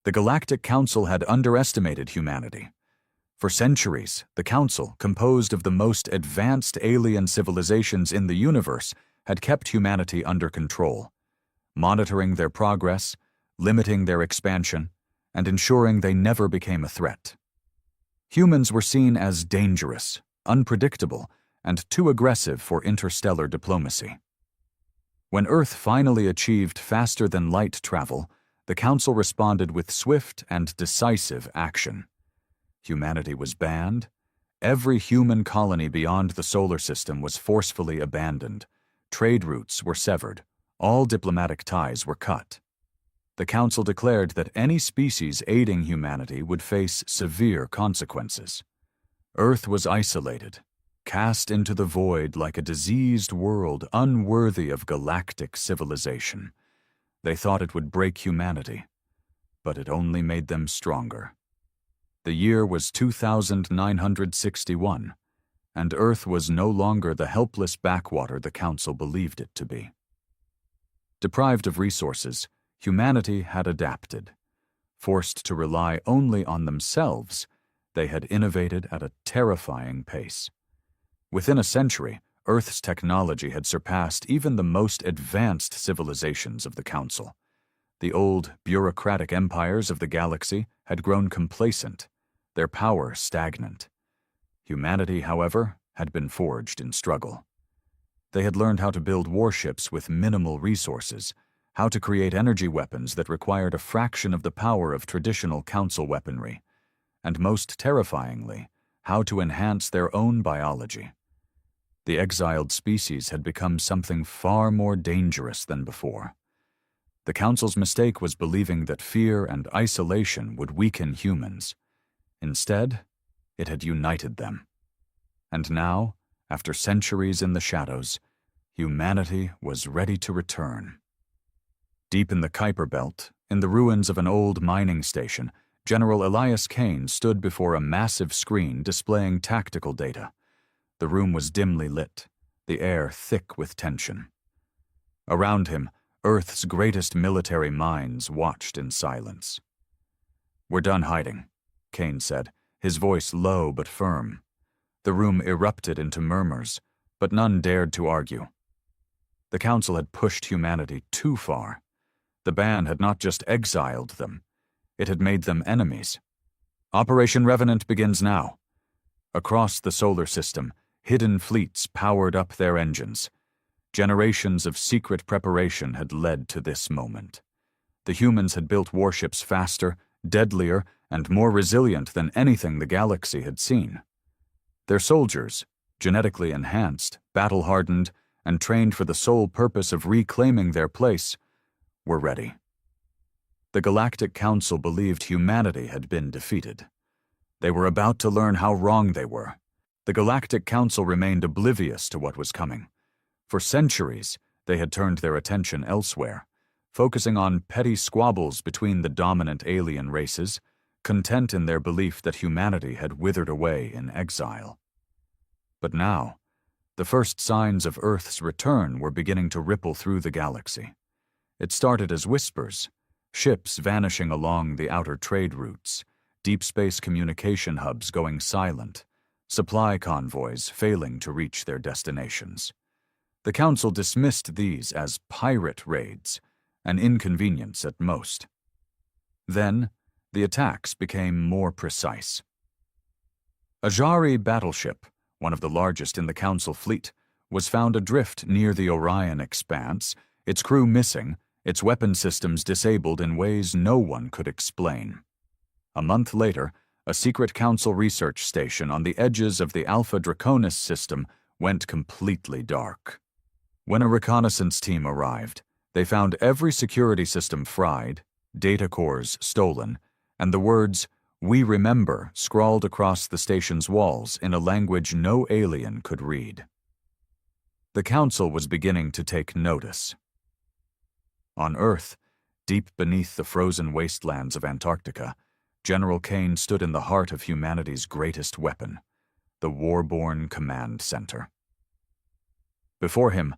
The Galactic Council had underestimated humanity. For centuries, the Council, composed of the most advanced alien civilizations in the universe, had kept humanity under control, monitoring their progress, limiting their expansion, and ensuring they never became a threat. Humans were seen as dangerous, unpredictable, and too aggressive for interstellar diplomacy. When Earth finally achieved faster-than-light travel, the Council responded with swift and decisive action. Humanity was banned. Every human colony beyond the solar system was forcefully abandoned. Trade routes were severed. All diplomatic ties were cut. The Council declared that any species aiding humanity would face severe consequences. Earth was isolated, cast into the void like a diseased world unworthy of galactic civilization. They thought it would break humanity, but it only made them stronger. The year was 2961, and Earth was no longer the helpless backwater the Council believed it to be. Deprived of resources, humanity had adapted. Forced to rely only on themselves, they had innovated at a terrifying pace. Within a century, Earth's technology had surpassed even the most advanced civilizations of the Council. The old, bureaucratic empires of the galaxy had grown complacent, their power stagnant. Humanity, however, had been forged in struggle. They had learned how to build warships with minimal resources, how to create energy weapons that required a fraction of the power of traditional Council weaponry, and most terrifyingly, how to enhance their own biology. The exiled species had become something far more dangerous than before. The Council's mistake was believing that fear and isolation would weaken humans. Instead, it had united them. And now, after centuries in the shadows, humanity was ready to return. Deep in the Kuiper Belt, in the ruins of an old mining station, General Elias Kane stood before a massive screen displaying tactical data. The room was dimly lit, the air thick with tension. Around him, Earth's greatest military minds watched in silence. "We're done hiding," Kane said, his voice low but firm. The room erupted into murmurs, but none dared to argue. The Council had pushed humanity too far. The ban had not just exiled them, it had made them enemies. Operation Revenant begins now. Across the solar system, hidden fleets powered up their engines. Generations of secret preparation had led to this moment. The humans had built warships faster, deadlier, and more resilient than anything the galaxy had seen. Their soldiers, genetically enhanced, battle-hardened, and trained for the sole purpose of reclaiming their place, were ready. The Galactic Council believed humanity had been defeated. They were about to learn how wrong they were. The Galactic Council remained oblivious to what was coming. For centuries, they had turned their attention elsewhere, focusing on petty squabbles between the dominant alien races, content in their belief that humanity had withered away in exile. But now, the first signs of Earth's return were beginning to ripple through the galaxy. It started as whispers, ships vanishing along the outer trade routes, deep space communication hubs going silent, supply convoys failing to reach their destinations. The Council dismissed these as pirate raids, an inconvenience at most. Then, the attacks became more precise. A Jari battleship, one of the largest in the Council fleet, was found adrift near the Orion Expanse, its crew missing, its weapon systems disabled in ways no one could explain. A month later, a secret Council research station on the edges of the Alpha Draconis system went completely dark. When a reconnaissance team arrived, they found every security system fried, data cores stolen, and the words, "We remember," scrawled across the station's walls in a language no alien could read. The Council was beginning to take notice. On Earth, deep beneath the frozen wastelands of Antarctica, General Kane stood in the heart of humanity's greatest weapon, the Warborn Command Center. Before him,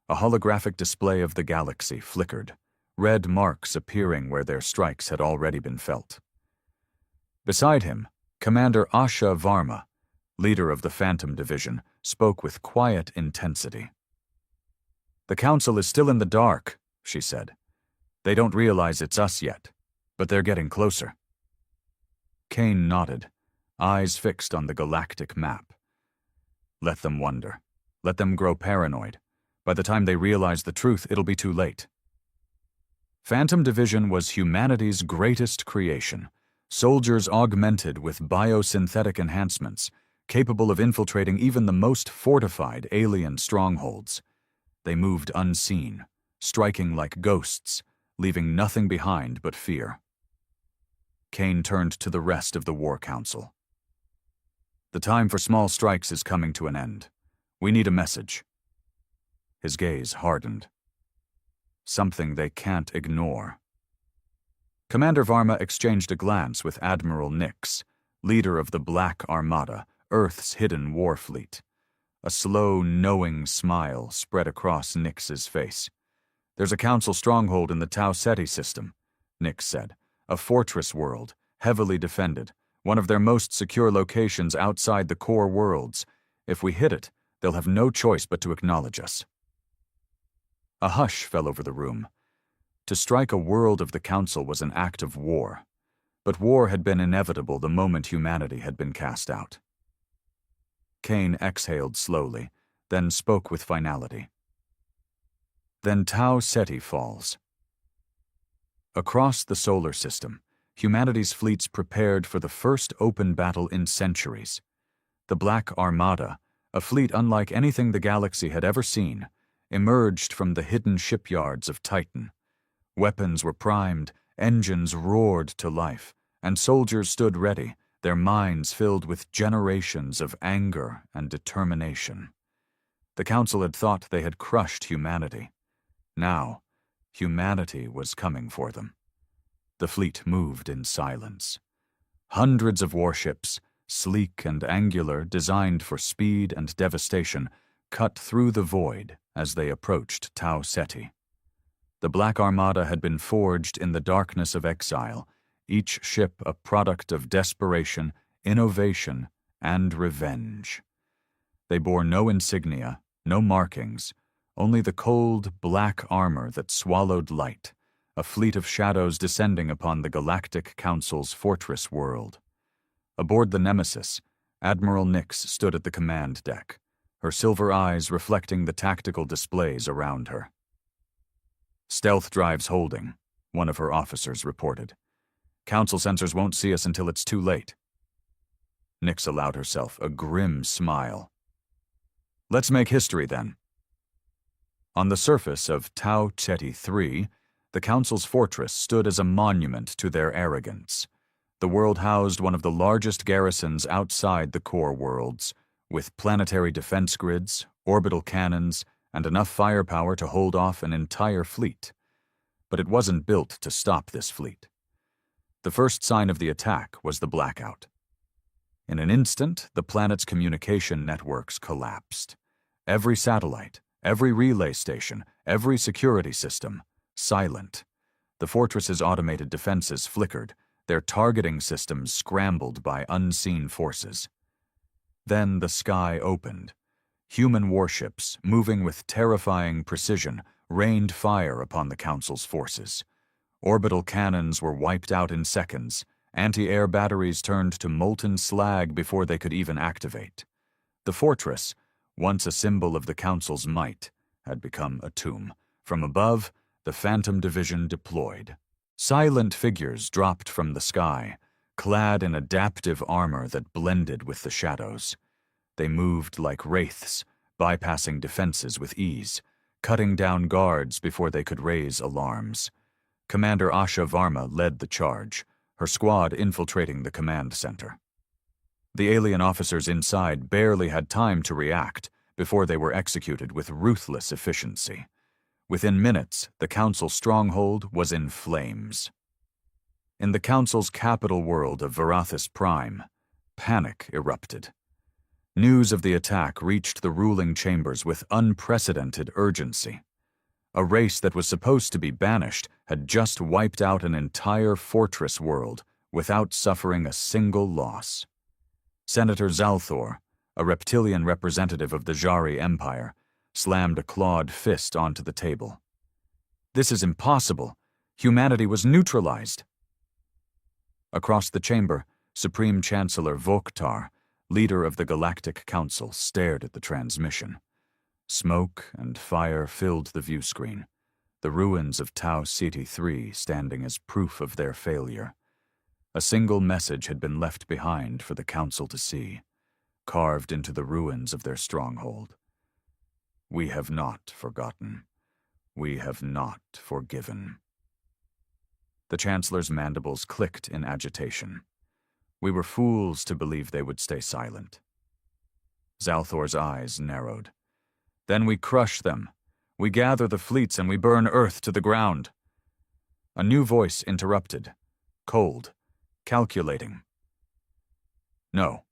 a holographic display of the galaxy flickered, red marks appearing where their strikes had already been felt. Beside him, Commander Asha Varma, leader of the Phantom Division, spoke with quiet intensity. "The Council is still in the dark," she said. "They don't realize it's us yet, but they're getting closer." Kane nodded, eyes fixed on the galactic map. Let them wonder. Let them grow paranoid. By the time they realize the truth, it'll be too late. Phantom Division was humanity's greatest creation. Soldiers augmented with biosynthetic enhancements, capable of infiltrating even the most fortified alien strongholds. They moved unseen, striking like ghosts, leaving nothing behind but fear. Kane turned to the rest of the War Council. "The time for small strikes is coming to an end. We need a message." His gaze hardened. Something they can't ignore. Commander Varma exchanged a glance with Admiral Nix, leader of the Black Armada, Earth's hidden war fleet. A slow, knowing smile spread across Nix's face. "There's a Council stronghold in the Tau Ceti system," Nix said. "A fortress world, heavily defended, one of their most secure locations outside the core worlds. If we hit it, they'll have no choice but to acknowledge us." A hush fell over the room. To strike a world of the Council was an act of war, but war had been inevitable the moment humanity had been cast out. Kane exhaled slowly, then spoke with finality. "Then Tau Ceti falls." Across the solar system, humanity's fleets prepared for the first open battle in centuries. The Black Armada, a fleet unlike anything the galaxy had ever seen, emerged from the hidden shipyards of Titan. Weapons were primed, engines roared to life, and soldiers stood ready, their minds filled with generations of anger and determination. The Council had thought they had crushed humanity. Now, humanity was coming for them. The fleet moved in silence. Hundreds of warships, sleek and angular, designed for speed and devastation, cut through the void as they approached Tau Ceti. The Black Armada had been forged in the darkness of exile, each ship a product of desperation, innovation, and revenge. They bore no insignia, no markings, only the cold, black armor that swallowed light, a fleet of shadows descending upon the Galactic Council's fortress world. Aboard the Nemesis, Admiral Nix stood at the command deck, her silver eyes reflecting the tactical displays around her. "Stealth drives holding," one of her officers reported. "Council sensors won't see us until it's too late." Nix allowed herself a grim smile. "Let's make history, then." On the surface of Tau Ceti III, the Council's fortress stood as a monument to their arrogance. The world housed one of the largest garrisons outside the core worlds, with planetary defense grids, orbital cannons, and enough firepower to hold off an entire fleet. But it wasn't built to stop this fleet. The first sign of the attack was the blackout. In an instant, the planet's communication networks collapsed. Every satellite, every relay station, every security system, silent. The fortress's automated defenses flickered, their targeting systems scrambled by unseen forces. Then the sky opened. Human warships, moving with terrifying precision, rained fire upon the Council's forces. Orbital cannons were wiped out in seconds. Anti-air batteries turned to molten slag before they could even activate. The fortress, once a symbol of the Council's might, had become a tomb. From above, the Phantom Division deployed. Silent figures dropped from the sky, clad in adaptive armor that blended with the shadows. They moved like wraiths, bypassing defenses with ease, cutting down guards before they could raise alarms. Commander Asha Varma led the charge, her squad infiltrating the command center. The alien officers inside barely had time to react before they were executed with ruthless efficiency. Within minutes, the Council stronghold was in flames. In the Council's capital world of Verathis Prime, panic erupted. News of the attack reached the ruling chambers with unprecedented urgency. A race that was supposed to be banished had just wiped out an entire fortress world without suffering a single loss. Senator Zalthor, a reptilian representative of the Jari Empire, slammed a clawed fist onto the table. This is impossible. Humanity was neutralized. Across the chamber, Supreme Chancellor Voktar, leader of the Galactic Council, stared at the transmission. Smoke and fire filled the view screen, the ruins of Tau Ceti 3 standing as proof of their failure. A single message had been left behind for the Council to see, carved into the ruins of their stronghold. We have not forgotten. We have not forgiven. The Chancellor's mandibles clicked in agitation. We were fools to believe they would stay silent. Zalthor's eyes narrowed. Then we crush them. We gather the fleets and we burn Earth to the ground. A new voice interrupted, cold, calculating. No.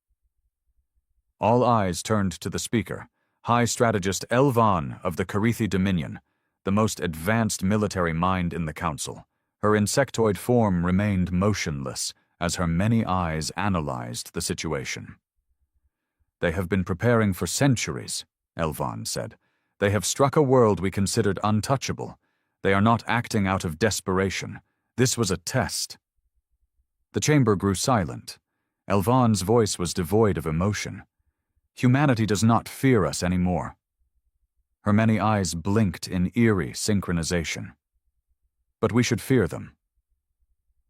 All eyes turned to the speaker, High Strategist Elvan of the Karithi Dominion, the most advanced military mind in the Council. Her insectoid form remained motionless as her many eyes analyzed the situation. They have been preparing for centuries, Elvan said. They have struck a world we considered untouchable. They are not acting out of desperation. This was a test. The chamber grew silent. Elvan's voice was devoid of emotion. Humanity does not fear us anymore. Her many eyes blinked in eerie synchronization. But we should fear them.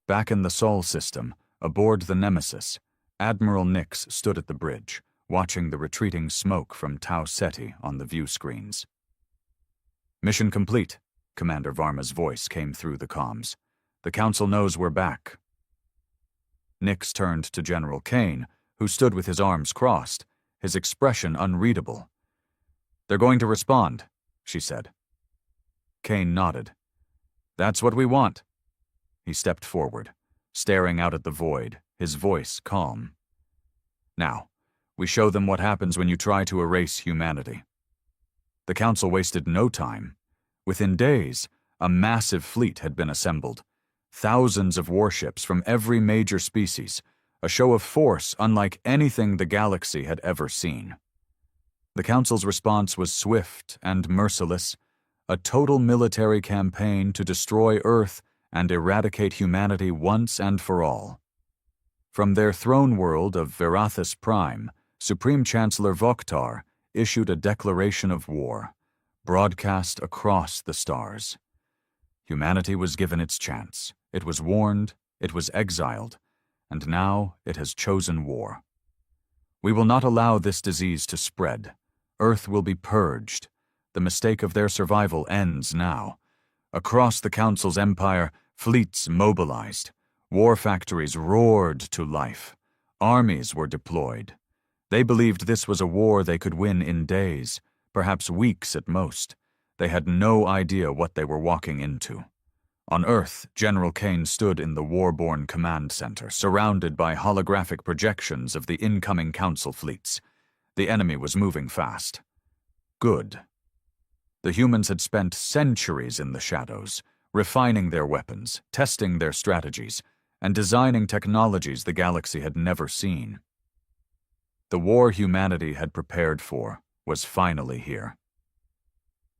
Back in the Sol system, aboard the Nemesis, Admiral Nix stood at the bridge, watching the retreating smoke from Tau Ceti on the view screens. Mission complete, Commander Varma's voice came through the comms. The Council knows we're back. Nix turned to General Kane, who stood with his arms crossed, his expression unreadable. They're going to respond, she said. Kane nodded. That's what we want. He stepped forward, staring out at the void, his voice calm. Now, we show them what happens when you try to erase humanity. The Council wasted no time. Within days, a massive fleet had been assembled. Thousands of warships from every major species, a show of force unlike anything the galaxy had ever seen. The Council's response was swift and merciless, a total military campaign to destroy Earth and eradicate humanity once and for all. From their throne world of Verathis Prime, Supreme Chancellor Voktar issued a declaration of war, broadcast across the stars. Humanity was given its chance. It was warned, it was exiled, and now it has chosen war. We will not allow this disease to spread. Earth will be purged. The mistake of their survival ends now. Across the Council's empire, fleets mobilized. War factories roared to life. Armies were deployed. They believed this was a war they could win in days, perhaps weeks at most. They had no idea what they were walking into. On Earth, General Kane stood in the Warborn Command Center, surrounded by holographic projections of the incoming Council fleets. The enemy was moving fast. Good. The humans had spent centuries in the shadows, refining their weapons, testing their strategies, and designing technologies the galaxy had never seen. The war humanity had prepared for was finally here.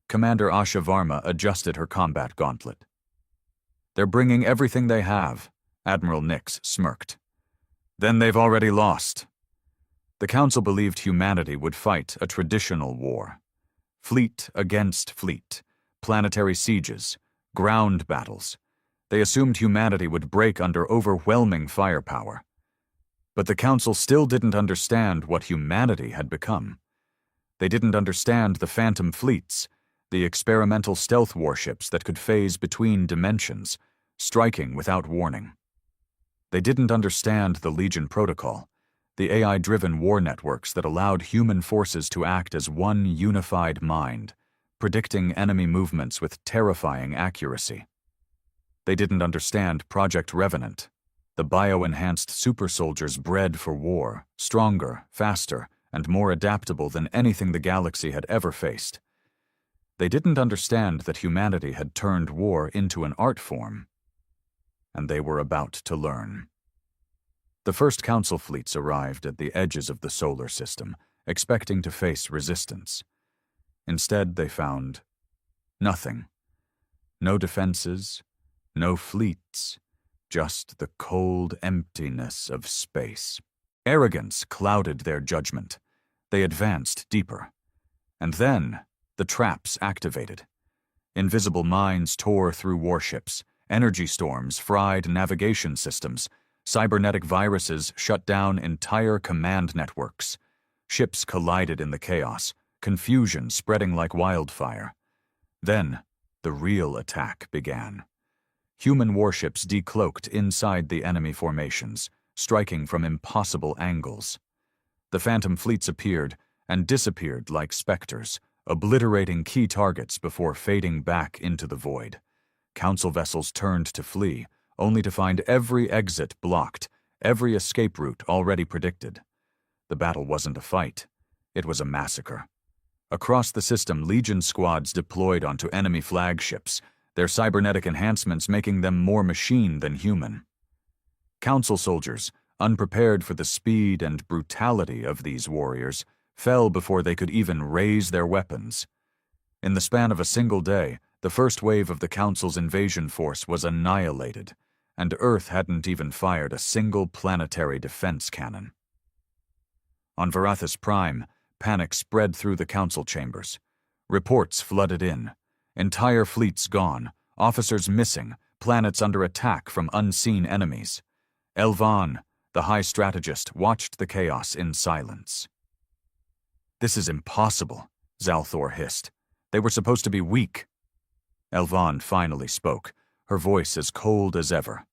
Commander Asha Varma adjusted her combat gauntlet. They're bringing everything they have, Admiral Nix smirked. Then they've already lost. The Council believed humanity would fight a traditional war. Fleet against fleet, planetary sieges, ground battles. They assumed humanity would break under overwhelming firepower. But the Council still didn't understand what humanity had become. They didn't understand the phantom fleets, the experimental stealth warships that could phase between dimensions, striking without warning. They didn't understand the Legion Protocol, the AI-driven war networks that allowed human forces to act as one unified mind, predicting enemy movements with terrifying accuracy. They didn't understand Project Revenant, the bio-enhanced super soldiers bred for war, stronger, faster, and more adaptable than anything the galaxy had ever faced. They didn't understand that humanity had turned war into an art form, and they were about to learn. The first council fleets arrived at the edges of the solar system, expecting to face resistance. Instead, they found nothing. No defenses, no fleets, just the cold emptiness of space. Arrogance clouded their judgment. They advanced deeper. And then, the traps activated. Invisible mines tore through warships. Energy storms fried navigation systems. Cybernetic viruses shut down entire command networks. Ships collided in the chaos, confusion spreading like wildfire. Then, the real attack began. Human warships decloaked inside the enemy formations, striking from impossible angles. The phantom fleets appeared and disappeared like specters, obliterating key targets before fading back into the void. Council vessels turned to flee, only to find every exit blocked, every escape route already predicted. The battle wasn't a fight. It was a massacre. Across the system, Legion squads deployed onto enemy flagships, their cybernetic enhancements making them more machine than human. Council soldiers, unprepared for the speed and brutality of these warriors, fell before they could even raise their weapons. In the span of a single day, the first wave of the Council's invasion force was annihilated, and Earth hadn't even fired a single planetary defense cannon. On Varathus Prime, panic spread through the Council chambers. Reports flooded in. Entire fleets gone, officers missing, planets under attack from unseen enemies. Elvan, the High Strategist, watched the chaos in silence. "This is impossible," Zalthor hissed. "They were supposed to be weak." Elvan finally spoke, her voice as cold as ever.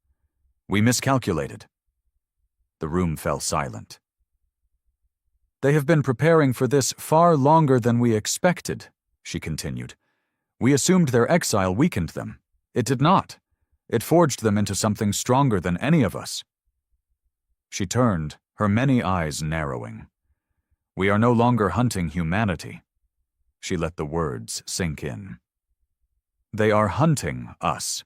"We miscalculated." The room fell silent. "They have been preparing for this far longer than we expected," she continued. "We assumed their exile weakened them. It did not. It forged them into something stronger than any of us." She turned, her many eyes narrowing. "We are no longer hunting humanity." She let the words sink in. "They are hunting us."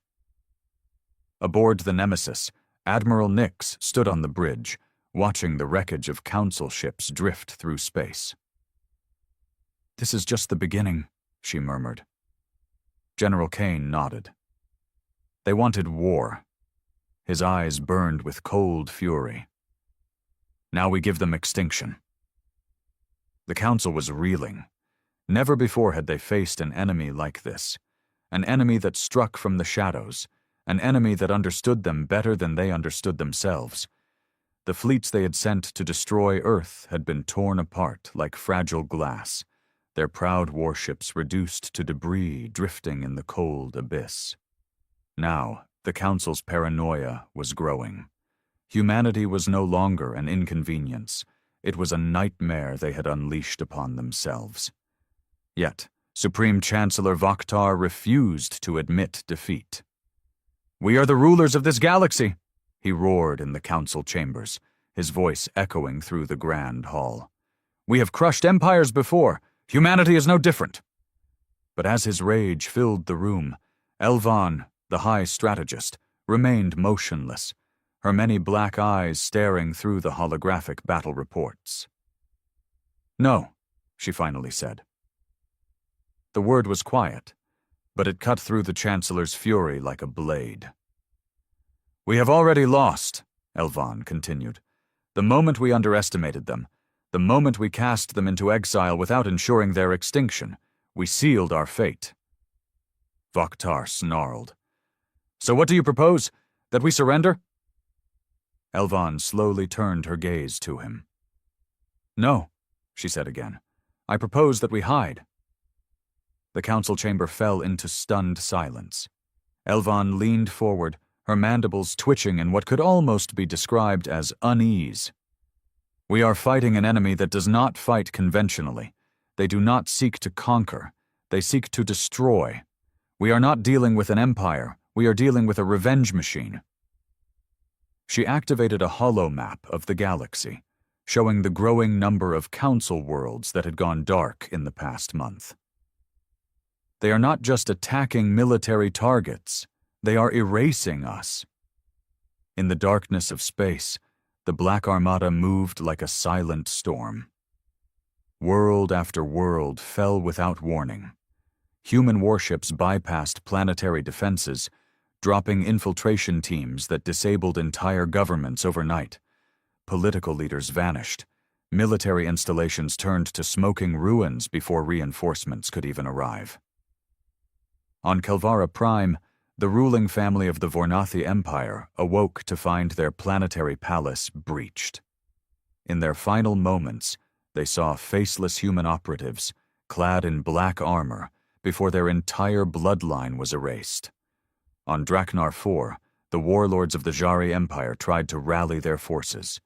Aboard the Nemesis, Admiral Nix stood on the bridge, watching the wreckage of Council ships drift through space. "This is just the beginning," she murmured. General Kane nodded. "They wanted war." His eyes burned with cold fury. "Now we give them extinction." The Council was reeling. Never before had they faced an enemy like this. An enemy that struck from the shadows. An enemy that understood them better than they understood themselves. The fleets they had sent to destroy Earth had been torn apart like fragile glass, their proud warships reduced to debris drifting in the cold abyss. Now, the Council's paranoia was growing. Humanity was no longer an inconvenience. It was a nightmare they had unleashed upon themselves. Yet, Supreme Chancellor Vaktar refused to admit defeat. "We are the rulers of this galaxy," he roared in the Council chambers, his voice echoing through the grand hall. "We have crushed empires before. Humanity is no different." But as his rage filled the room, Elvan, the High Strategist, remained motionless, her many black eyes staring through the holographic battle reports. "No," she finally said. The word was quiet, but it cut through the Chancellor's fury like a blade. "We have already lost," Elvan continued. "The moment we underestimated them, the moment we cast them into exile without ensuring their extinction, we sealed our fate." Vaktar snarled. "So what do you propose? That we surrender?" Elvan slowly turned her gaze to him. "No," she said again. "I propose that we hide." The Council chamber fell into stunned silence. Elvan leaned forward, her mandibles twitching in what could almost be described as unease. "We are fighting an enemy that does not fight conventionally. They do not seek to conquer. They seek to destroy. We are not dealing with an empire. We are dealing with a revenge machine." She activated a holo map of the galaxy, showing the growing number of Council worlds that had gone dark in the past month. They are not just attacking military targets, they are erasing us. In the darkness of space, the Black Armada moved like a silent storm. World after world fell without warning. Human warships bypassed planetary defenses, dropping infiltration teams that disabled entire governments overnight. Political leaders vanished. Military installations turned to smoking ruins before reinforcements could even arrive. On Kelvara Prime, the ruling family of the Vornathi Empire awoke to find their planetary palace breached. In their final moments, they saw faceless human operatives, clad in black armor, before their entire bloodline was erased. On Draknar IV, the warlords of the Jari Empire tried to rally their forces.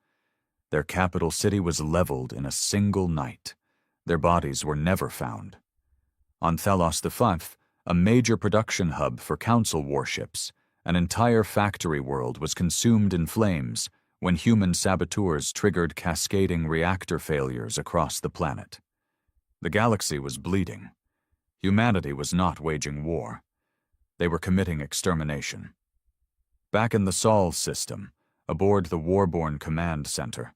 Their capital city was leveled in a single night. Their bodies were never found. On Thalos V, a major production hub for Council warships, an entire factory world was consumed in flames when human saboteurs triggered cascading reactor failures across the planet. The galaxy was bleeding. Humanity was not waging war. They were committing extermination. Back in the Sol system, aboard the Warborn Command Center,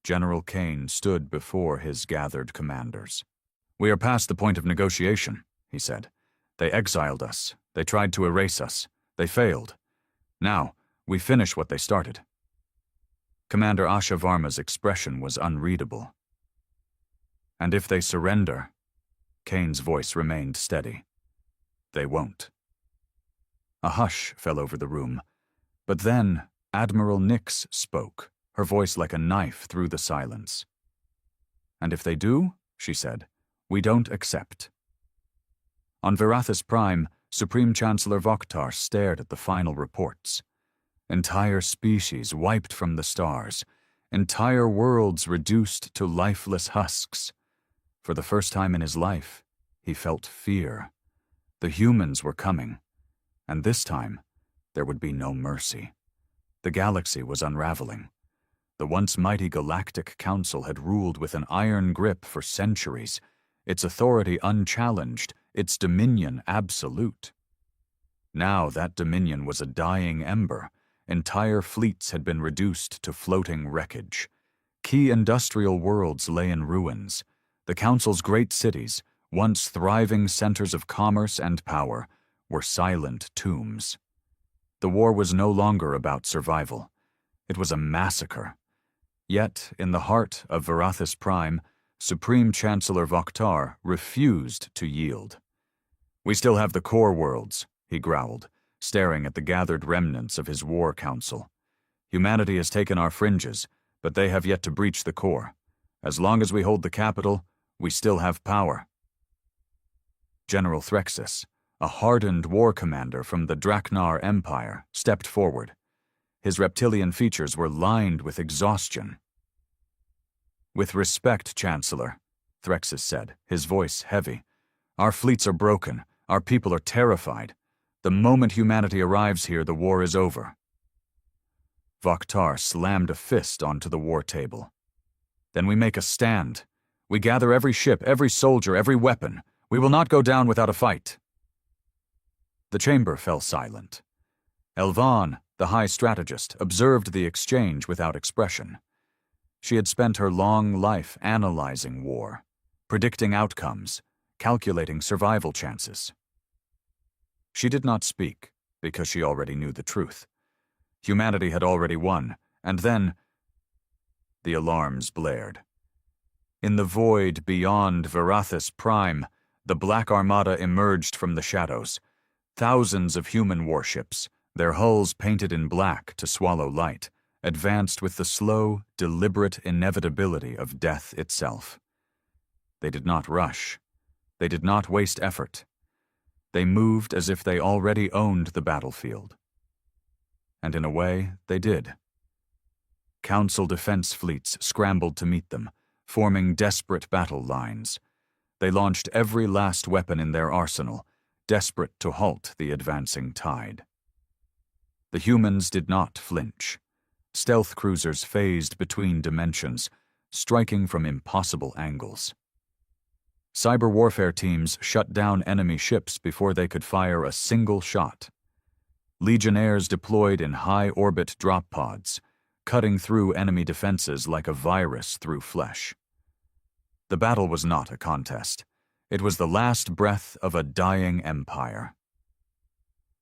General Kane stood before his gathered commanders. "We are past the point of negotiation," he said. "They exiled us. They tried to erase us. They failed. Now, we finish what they started." Commander Asha Varma's expression was unreadable. "And if they surrender," Kane's voice remained steady, "they won't." A hush fell over the room, but then Admiral Nix spoke, her voice like a knife through the silence. "And if they do," she said, "we don't accept." On Verathis Prime, Supreme Chancellor Vokhtar stared at the final reports. Entire species wiped from the stars, entire worlds reduced to lifeless husks. For the first time in his life, he felt fear. The humans were coming, and this time, there would be no mercy. The galaxy was unraveling. The once mighty Galactic Council had ruled with an iron grip for centuries, its authority unchallenged, its dominion absolute. Now that dominion was a dying ember. Entire fleets had been reduced to floating wreckage. Key industrial worlds lay in ruins. The Council's great cities, once thriving centers of commerce and power, were silent tombs. The war was no longer about survival. It was a massacre. Yet, in the heart of Verathis Prime, Supreme Chancellor Vokhtar refused to yield. "We still have the core worlds," he growled, staring at the gathered remnants of his war council. "Humanity has taken our fringes, but they have yet to breach the core. As long as we hold the capital, we still have power." General Threxus, a hardened war commander from the Draknar Empire, stepped forward. His reptilian features were lined with exhaustion. "With respect, Chancellor," Threxus said, his voice heavy, "our fleets are broken, our people are terrified. The moment humanity arrives here, the war is over." Vokhtar slammed a fist onto the war table. "Then we make a stand. We gather every ship, every soldier, every weapon. We will not go down without a fight." The chamber fell silent. Elvan, the high strategist, observed the exchange without expression. She had spent her long life analyzing war, predicting outcomes, calculating survival chances. She did not speak, because she already knew the truth. Humanity had already won, and then the alarms blared. In the void beyond Verathis Prime, the Black Armada emerged from the shadows. Thousands of human warships, their hulls painted in black to swallow light, advanced with the slow, deliberate inevitability of death itself. They did not rush. They did not waste effort. They moved as if they already owned the battlefield. And in a way, they did. Council defense fleets scrambled to meet them, forming desperate battle lines. They launched every last weapon in their arsenal, desperate to halt the advancing tide. The humans did not flinch. Stealth cruisers phased between dimensions, striking from impossible angles. Cyber warfare teams shut down enemy ships before they could fire a single shot. Legionnaires deployed in high-orbit drop pods, cutting through enemy defenses like a virus through flesh. The battle was not a contest. It was the last breath of a dying empire.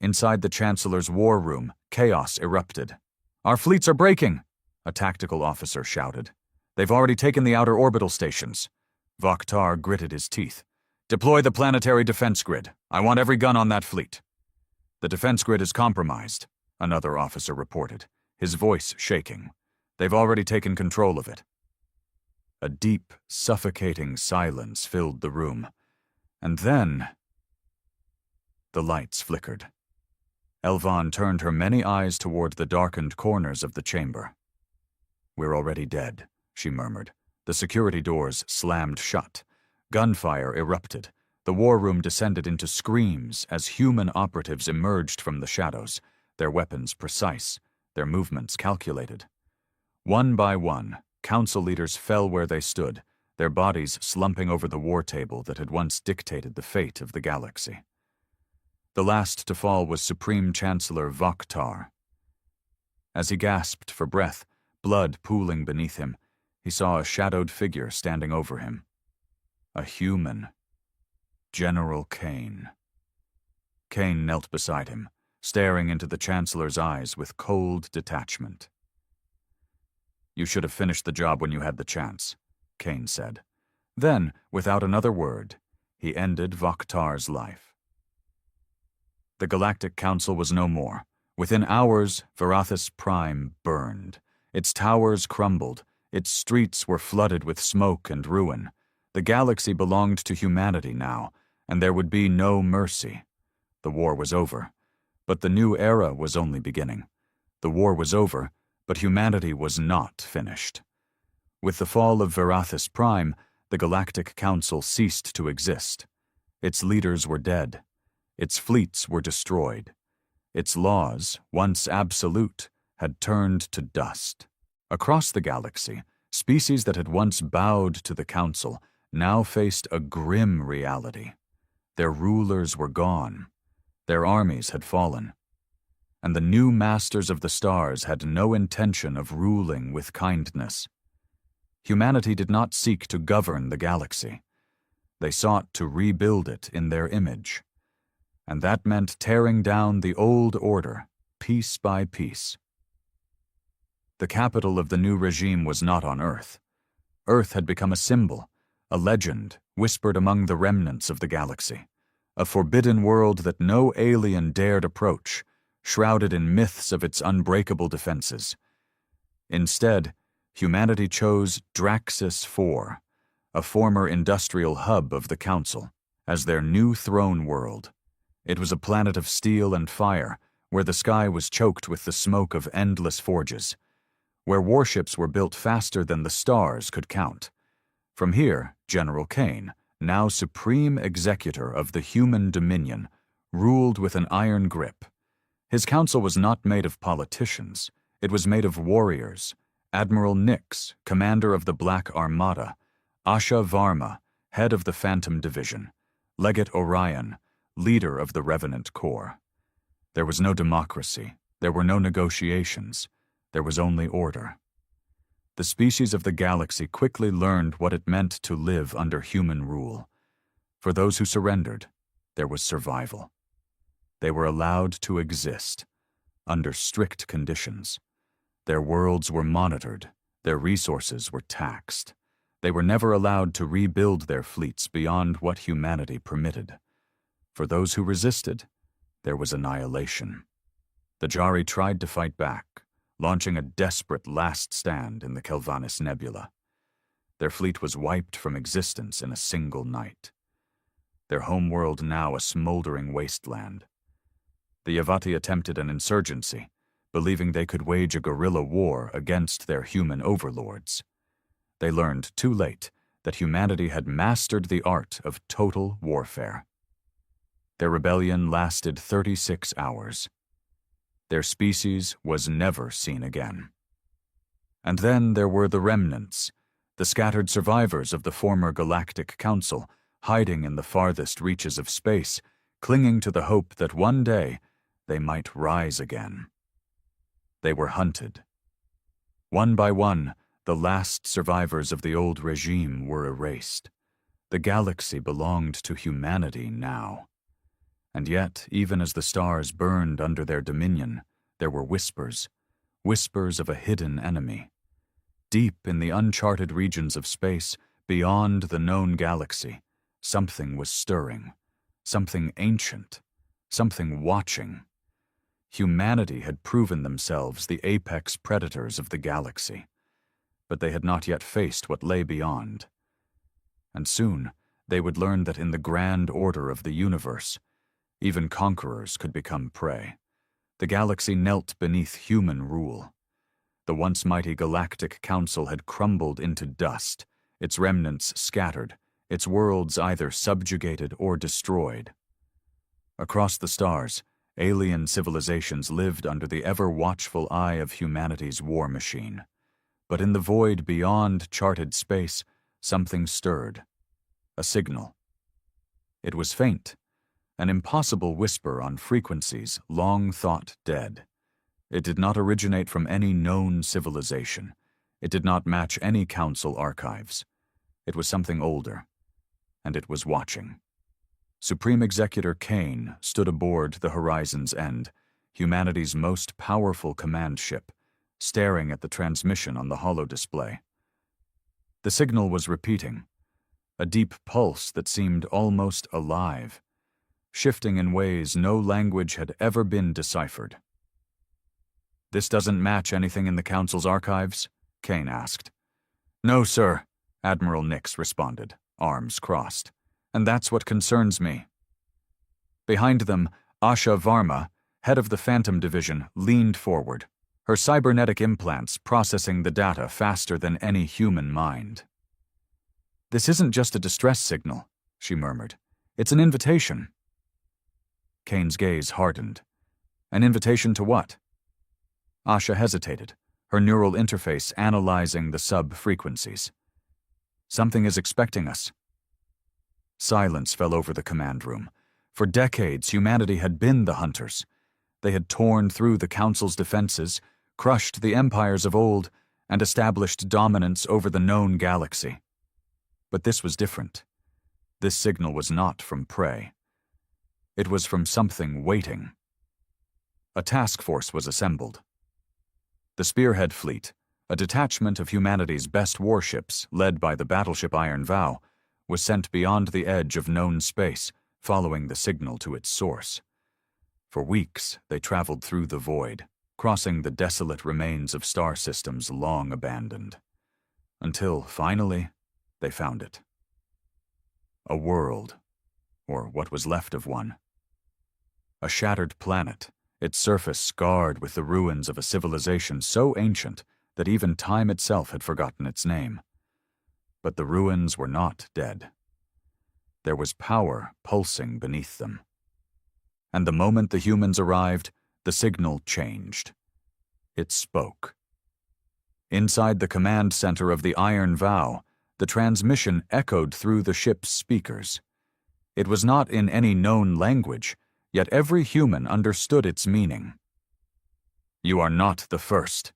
Inside the Chancellor's war room, chaos erupted. "Our fleets are breaking!" a tactical officer shouted. "They've already taken the outer orbital stations." Vokhtar gritted his teeth. "Deploy the planetary defense grid. I want every gun on that fleet." "The defense grid is compromised," another officer reported, his voice shaking. "They've already taken control of it." A deep, suffocating silence filled the room. And then the lights flickered. Elvan turned her many eyes toward the darkened corners of the chamber. "We're already dead," she murmured. The security doors slammed shut. Gunfire erupted. The war room descended into screams as human operatives emerged from the shadows, their weapons precise, their movements calculated. One by one, council leaders fell where they stood, their bodies slumping over the war table that had once dictated the fate of the galaxy. The last to fall was Supreme Chancellor Vokhtar. As he gasped for breath, blood pooling beneath him, he saw a shadowed figure standing over him. A human. General Kane. Kane knelt beside him, staring into the Chancellor's eyes with cold detachment. "You should have finished the job when you had the chance," Kane said. Then, without another word, he ended Vokhtar's life. The Galactic Council was no more. Within hours, Verathis Prime burned. Its towers crumbled. Its streets were flooded with smoke and ruin. The galaxy belonged to humanity now, and there would be no mercy. The war was over, but the new era was only beginning. The war was over, but humanity was not finished. With the fall of Verathis Prime, the Galactic Council ceased to exist. Its leaders were dead. Its fleets were destroyed. Its laws, once absolute, had turned to dust. Across the galaxy, species that had once bowed to the Council now faced a grim reality. Their rulers were gone. Their armies had fallen. And the new masters of the stars had no intention of ruling with kindness. Humanity did not seek to govern the galaxy. They sought to rebuild it in their image. And that meant tearing down the old order, piece by piece. The capital of the new regime was not on Earth. Earth had become a symbol, a legend whispered among the remnants of the galaxy, a forbidden world that no alien dared approach, shrouded in myths of its unbreakable defenses. Instead, humanity chose Draxis IV, a former industrial hub of the Council, as their new throne world. It was a planet of steel and fire, where the sky was choked with the smoke of endless forges, where warships were built faster than the stars could count. From here, General Kane, now supreme executor of the human dominion, ruled with an iron grip. His council was not made of politicians. It was made of warriors. Admiral Nix, commander of the Black Armada, Asha Varma, head of the Phantom Division, Legate Orion, leader of the Revenant Corps. There was no democracy. There were no negotiations. There was only order. The species of the galaxy quickly learned what it meant to live under human rule. For those who surrendered, there was survival. They were allowed to exist, under strict conditions. Their worlds were monitored, their resources were taxed. They were never allowed to rebuild their fleets beyond what humanity permitted. For those who resisted, there was annihilation. The Jari tried to fight back, launching a desperate last stand in the Kelvanis Nebula. Their fleet was wiped from existence in a single night. Their homeworld now a smoldering wasteland. The Yavati attempted an insurgency, believing they could wage a guerrilla war against their human overlords. They learned too late that humanity had mastered the art of total warfare. Their rebellion lasted 36 hours. Their species was never seen again. And then there were the remnants, the scattered survivors of the former Galactic Council, hiding in the farthest reaches of space, clinging to the hope that one day they might rise again. They were hunted. One by one, the last survivors of the old regime were erased. The galaxy belonged to humanity now. And yet, even as the stars burned under their dominion, there were whispers of a hidden enemy. Deep in the uncharted regions of space, beyond the known galaxy, something was stirring, something ancient, something watching. Humanity had proven themselves the apex predators of the galaxy, but they had not yet faced what lay beyond. And soon, they would learn that in the grand order of the universe, even conquerors could become prey. The galaxy knelt beneath human rule. The once mighty Galactic Council had crumbled into dust, its remnants scattered, its worlds either subjugated or destroyed. Across the stars, alien civilizations lived under the ever-watchful eye of humanity's war machine. But in the void beyond charted space, something stirred. A signal. It was faint, an impossible whisper on frequencies long thought dead. It did not originate from any known civilization. It did not match any council archives. It was something older, and it was watching. Supreme Executor Kane stood aboard the Horizon's End, humanity's most powerful command ship, staring at the transmission on the holodisplay. The signal was repeating, a deep pulse that seemed almost alive, shifting in ways no language had ever been deciphered. "This doesn't match anything in the Council's archives?" Kane asked. "No, sir," Admiral Nix responded, arms crossed. "And that's what concerns me." Behind them, Asha Varma, head of the Phantom Division, leaned forward, her cybernetic implants processing the data faster than any human mind. "This isn't just a distress signal," she murmured. "It's an invitation." Kane's gaze hardened. An invitation to what? Asha hesitated, her neural interface analyzing the sub-frequencies. "Something is expecting us." Silence fell over the command room. For decades, humanity had been the hunters. They had torn through the Council's defenses, crushed the empires of old, and established dominance over the known galaxy. But this was different. This signal was not from prey. It was from something waiting. A task force was assembled. The Spearhead Fleet, a detachment of humanity's best warships led by the battleship Iron Vow, was sent beyond the edge of known space, following the signal to its source. For weeks, they traveled through the void, crossing the desolate remains of star systems long abandoned. Until, finally, they found it. A world, or what was left of one. A shattered planet, its surface scarred with the ruins of a civilization so ancient that even time itself had forgotten its name. But the ruins were not dead. There was power pulsing beneath them. And the moment the humans arrived, the signal changed. It spoke. Inside the command center of the Iron Vow, the transmission echoed through the ship's speakers. It was not in any known language, yet every human understood its meaning. "You are not the first."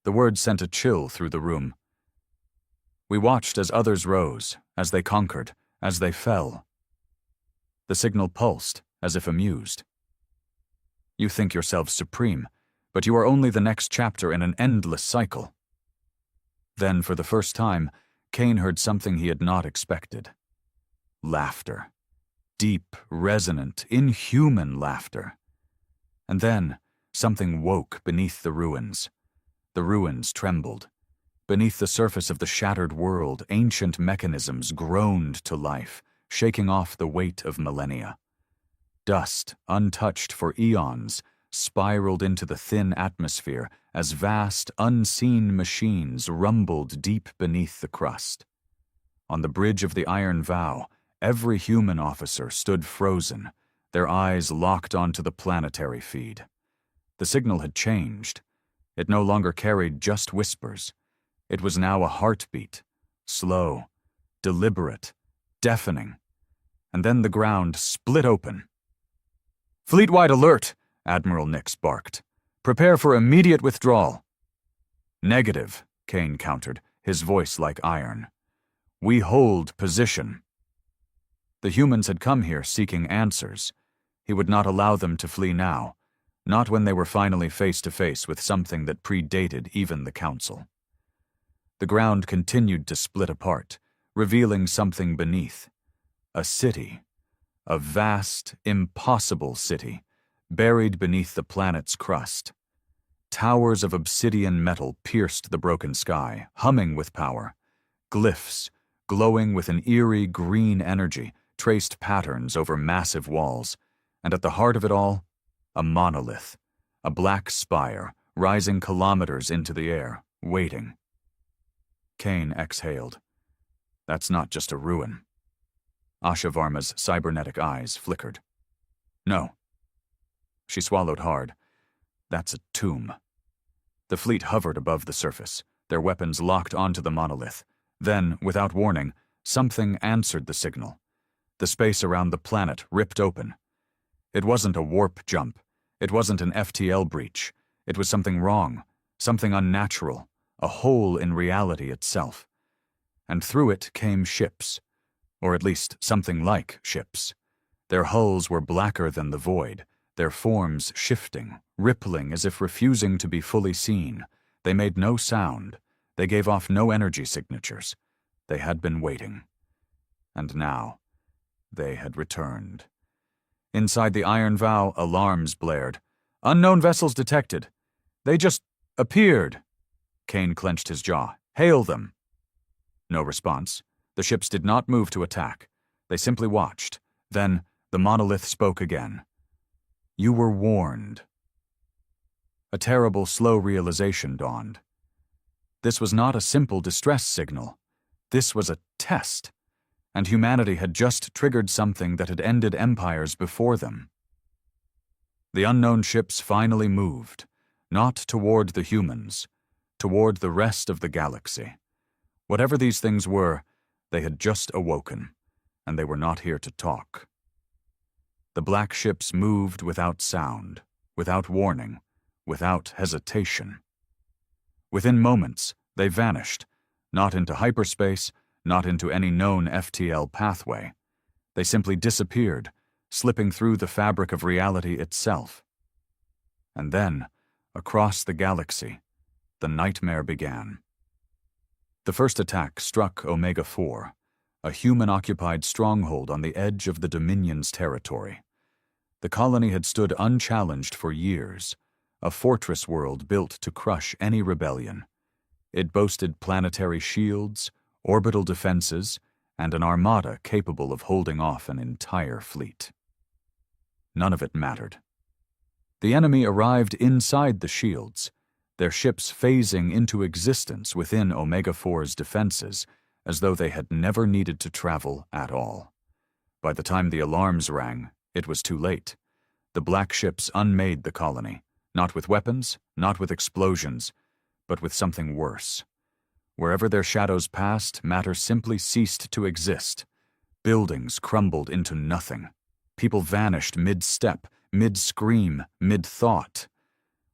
The word sent a chill through the room. We watched as others rose, as they conquered, as they fell. The signal pulsed, as if amused. "You think yourselves supreme, but you are only the next chapter in an endless cycle." Then, for the first time, Kane heard something he had not expected. Laughter. Deep, resonant, inhuman laughter. And then, something woke beneath the ruins. The ruins trembled. Beneath the surface of the shattered world, ancient mechanisms groaned to life, shaking off the weight of millennia. Dust, untouched for eons, spiraled into the thin atmosphere as vast, unseen machines rumbled deep beneath the crust. On the bridge of the Iron Vow, every human officer stood frozen, their eyes locked onto the planetary feed. The signal had changed. It no longer carried just whispers. It was now a heartbeat, slow, deliberate, deafening. And then the ground split open. "Fleet-wide alert," Admiral Nix barked. "Prepare for immediate withdrawal." "Negative," Kane countered, his voice like iron. "We hold position." The humans had come here seeking answers. He would not allow them to flee now, not when they were finally face to face with something that predated even the Council. The ground continued to split apart, revealing something beneath. A city. A vast, impossible city, buried beneath the planet's crust. Towers of obsidian metal pierced the broken sky, humming with power. Glyphs, glowing with an eerie green energy, traced patterns over massive walls. And at the heart of it all, a monolith, a black spire, rising kilometers into the air, waiting. Kane exhaled. That's not just a ruin. Asha Varma's cybernetic eyes flickered. No. She swallowed hard. That's a tomb. The fleet hovered above the surface, their weapons locked onto the monolith. Then, without warning, something answered the signal. The space around the planet ripped open. It wasn't a warp jump. It wasn't an FTL breach. It was something wrong, something unnatural, a hole in reality itself. And through it came ships, or at least something like ships. Their hulls were blacker than the void, their forms shifting, rippling as if refusing to be fully seen. They made no sound. They gave off no energy signatures. They had been waiting. And now, they had returned. Inside the Iron Vow, alarms blared. "Unknown vessels detected. They just appeared." Kane clenched his jaw. "Hail them." No response. The ships did not move to attack. They simply watched. Then, the monolith spoke again. "You were warned." A terrible, slow realization dawned. This was not a simple distress signal. This was a test. And humanity had just triggered something that had ended empires before them. The unknown ships finally moved, not toward the humans, toward the rest of the galaxy. Whatever these things were, they had just awoken, and they were not here to talk. The black ships moved without sound, without warning, without hesitation. Within moments, they vanished, not into hyperspace, not into any known FTL pathway. They simply disappeared, slipping through the fabric of reality itself. And then, across the galaxy, the nightmare began. The first attack struck Omega-4, a human-occupied stronghold on the edge of the Dominion's territory. The colony had stood unchallenged for years, a fortress world built to crush any rebellion. It boasted planetary shields, orbital defenses, and an armada capable of holding off an entire fleet. None of it mattered. The enemy arrived inside the shields, their ships phasing into existence within Omega-4's defenses, as though they had never needed to travel at all. By the time the alarms rang, it was too late. The black ships unmade the colony, not with weapons, not with explosions, but with something worse. Wherever their shadows passed, matter simply ceased to exist. Buildings crumbled into nothing. People vanished mid-step, mid-scream, mid-thought.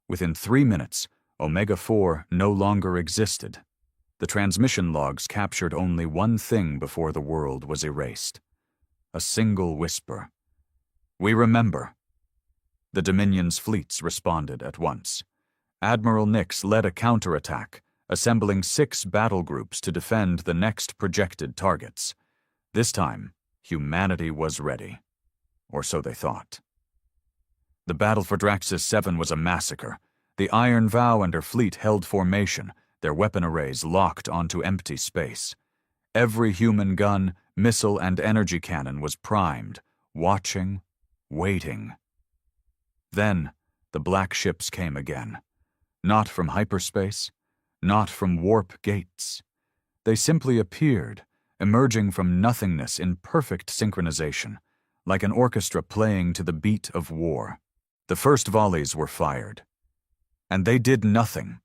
Within 3 minutes, Omega-4 no longer existed. The transmission logs captured only one thing before the world was erased. A single whisper. "We remember." The Dominion's fleets responded at once. Admiral Nix led a counterattack, assembling 6 battle groups to defend the next projected targets. This time, humanity was ready. Or so they thought. The battle for Draxus 7 was a massacre. The Iron Vow and her fleet held formation, their weapon arrays locked onto empty space. Every human gun, missile, and energy cannon was primed, watching, waiting. Then, the black ships came again. Not from hyperspace, not from warp gates. They simply appeared, emerging from nothingness in perfect synchronization, like an orchestra playing to the beat of war. The first volleys were fired. And they did nothing.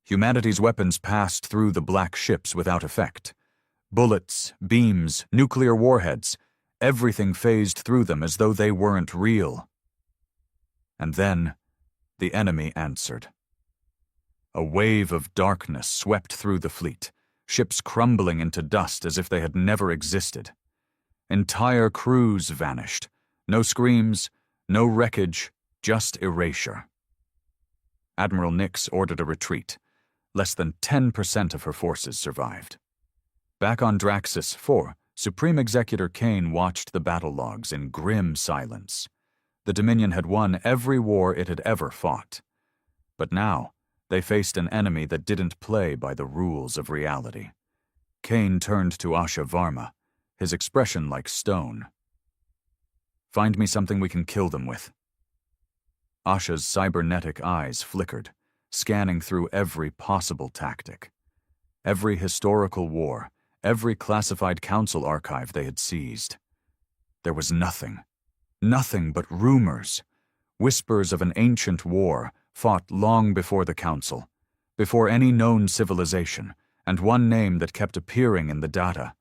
Humanity's weapons passed through the black ships without effect. Bullets, beams, nuclear warheads, everything phased through them as though they weren't real. And then, the enemy answered. A wave of darkness swept through the fleet, ships crumbling into dust as if they had never existed. Entire crews vanished. No screams, no wreckage, just erasure. Admiral Nix ordered a retreat. Less than 10% of her forces survived. Back on Draxus 4, Supreme Executor Kane watched the battle logs in grim silence. The Dominion had won every war it had ever fought. But now, they faced an enemy that didn't play by the rules of reality. Kane turned to Asha Varma, his expression like stone. "Find me something we can kill them with." Asha's cybernetic eyes flickered, scanning through every possible tactic. Every historical war, every classified council archive they had seized. There was nothing but rumors, whispers of an ancient war fought long before the council, before any known civilization, and one name that kept appearing in the data: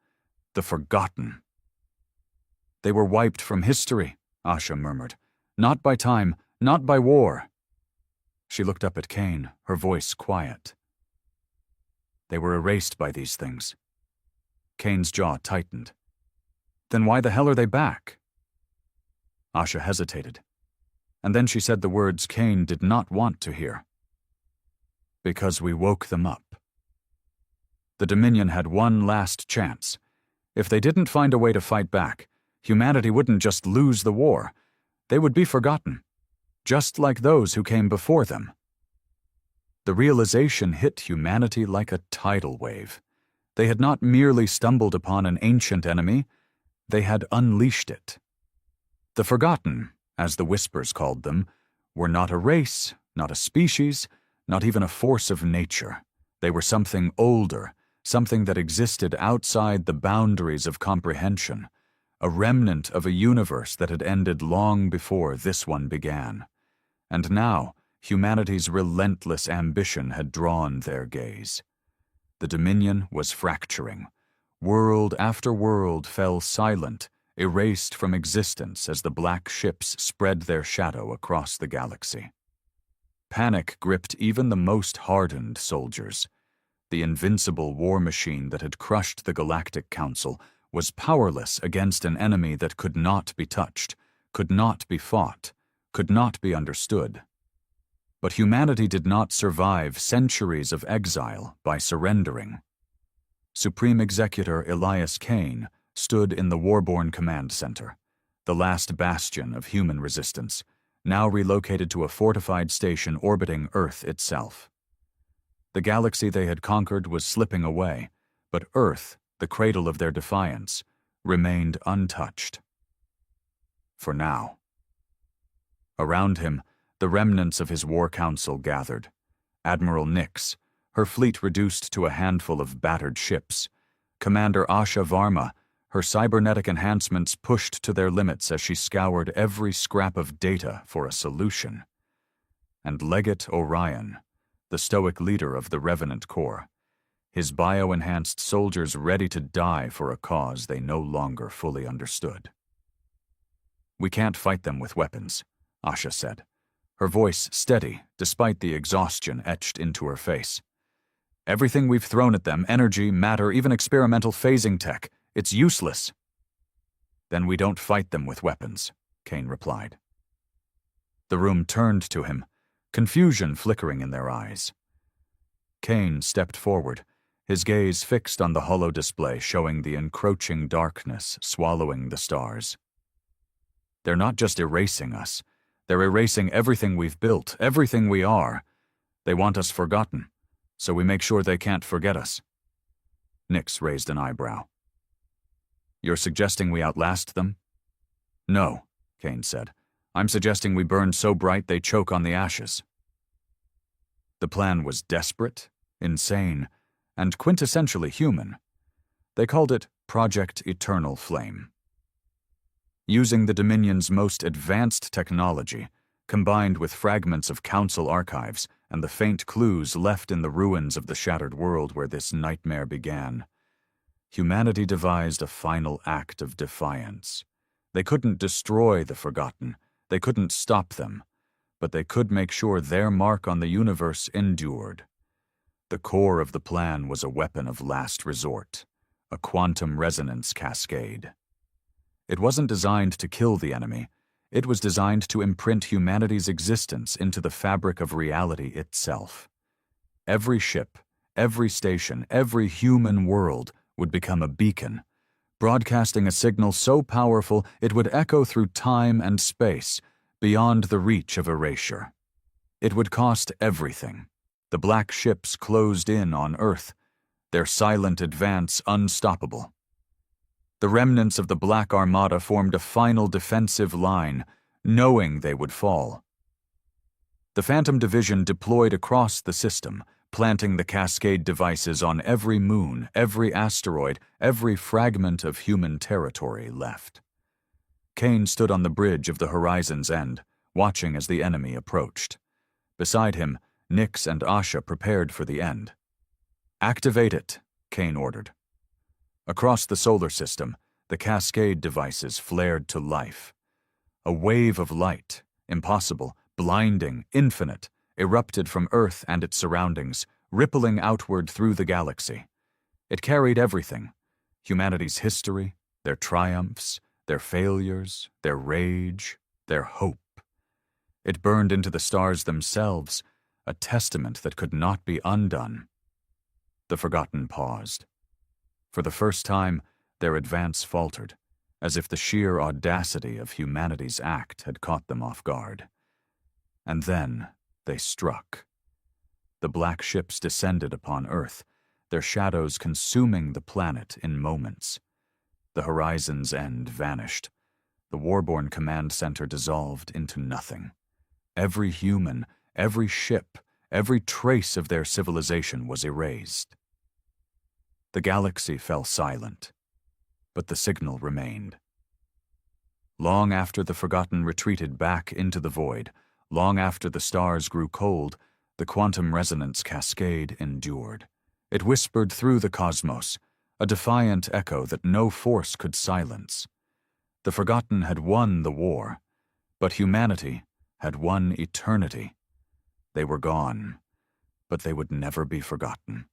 the Forgotten. "They were wiped from history," Asha murmured. "Not by time, not by war." She looked up at Kane, her voice quiet. "They were erased by these things." Kane's jaw tightened. "Then why the hell are they back?" Asha hesitated, and then she said the words Kane did not want to hear. "Because we woke them up." The Dominion had one last chance. If they didn't find a way to fight back, humanity wouldn't just lose the war. They would be forgotten, just like those who came before them. The realization hit humanity like a tidal wave. They had not merely stumbled upon an ancient enemy, they had unleashed it. The Forgotten, as the Whispers called them, were not a race, not a species, not even a force of nature. They were something older, something that existed outside the boundaries of comprehension, a remnant of a universe that had ended long before this one began. And now, humanity's relentless ambition had drawn their gaze. The Dominion was fracturing. World after world fell silent, erased from existence as the black ships spread their shadow across the galaxy. Panic gripped even the most hardened soldiers. The invincible war machine that had crushed the Galactic Council was powerless against an enemy that could not be touched, could not be fought, could not be understood. But humanity did not survive centuries of exile by surrendering. Supreme Executor Elias Kane stood in the Warborn Command Center, the last bastion of human resistance, now relocated to a fortified station orbiting Earth itself. The galaxy they had conquered was slipping away, but Earth, the cradle of their defiance, remained untouched. For now. Around him, the remnants of his war council gathered. Admiral Nix, her fleet reduced to a handful of battered ships. Commander Asha Varma, her cybernetic enhancements pushed to their limits as she scoured every scrap of data for a solution. And Legate Orion, the stoic leader of the Revenant Corps, his bio-enhanced soldiers ready to die for a cause they no longer fully understood. "We can't fight them with weapons," Asha said, her voice steady despite the exhaustion etched into her face. "Everything we've thrown at them, energy, matter, even experimental phasing tech, it's useless." "Then we don't fight them with weapons," Kane replied. The room turned to him, confusion flickering in their eyes. Kane stepped forward, his gaze fixed on the holo display showing the encroaching darkness swallowing the stars. "They're not just erasing us. They're erasing everything we've built, everything we are. They want us forgotten, so we make sure they can't forget us." Nix raised an eyebrow. "You're suggesting we outlast them?" "No," Kane said. "I'm suggesting we burn so bright they choke on the ashes." The plan was desperate, insane, and quintessentially human. They called it Project Eternal Flame. Using the Dominion's most advanced technology, combined with fragments of Council archives and the faint clues left in the ruins of the shattered world where this nightmare began, Humanity devised a final act of defiance. They couldn't destroy the Forgotten, they couldn't stop them, but they could make sure their mark on the universe endured. The core of the plan was a weapon of last resort, a quantum resonance cascade. It wasn't designed to kill the enemy, it was designed to imprint humanity's existence into the fabric of reality itself. Every ship, every station, every human world would become a beacon, broadcasting a signal so powerful it would echo through time and space, beyond the reach of erasure. It would cost everything. The black ships closed in on Earth, their silent advance unstoppable. The remnants of the Black Armada formed a final defensive line, knowing they would fall. The Phantom Division deployed across the system, planting the cascade devices on every moon, every asteroid, every fragment of human territory left. Kane stood on the bridge of the horizon's end, watching as the enemy approached. Beside him, Nyx and Asha prepared for the end. "Activate it," Kane ordered. Across the solar system, the cascade devices flared to life. A wave of light, impossible, blinding, infinite, erupted from Earth and its surroundings, rippling outward through the galaxy. It carried everything: humanity's history, their triumphs, their failures, their rage, their hope. It burned into the stars themselves, a testament that could not be undone. The Forgotten paused. For the first time, their advance faltered, as if the sheer audacity of humanity's act had caught them off guard. And then they struck. The black ships descended upon Earth, their shadows consuming the planet in moments. The horizon's end vanished. The Warborn Command Center dissolved into nothing. Every human, every ship, every trace of their civilization was erased. The galaxy fell silent, but the signal remained. Long after the Forgotten retreated back into the void, long after the stars grew cold, the quantum resonance cascade endured. It whispered through the cosmos, a defiant echo that no force could silence. The Forgotten had won the war, but humanity had won eternity. They were gone, but they would never be forgotten.